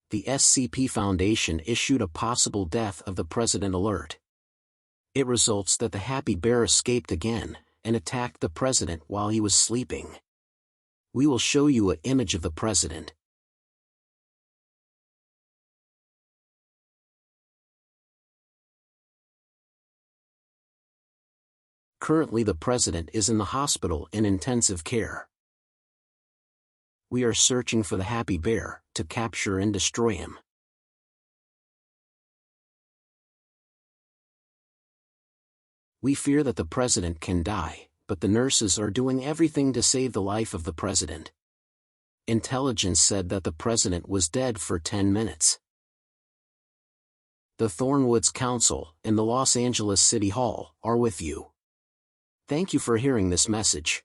the SCP Foundation issued a possible death of the president alert. It results that the happy bear escaped again, and attacked the president while he was sleeping. We will show you an image of the president. Currently the president is in the hospital in intensive care. We are searching for the happy bear, to capture and destroy him. We fear that the president can die, but the nurses are doing everything to save the life of the president. Intelligence said that the president was dead for 10 minutes. The Thornwoods Council and the Los Angeles City Hall are with you. Thank you for hearing this message.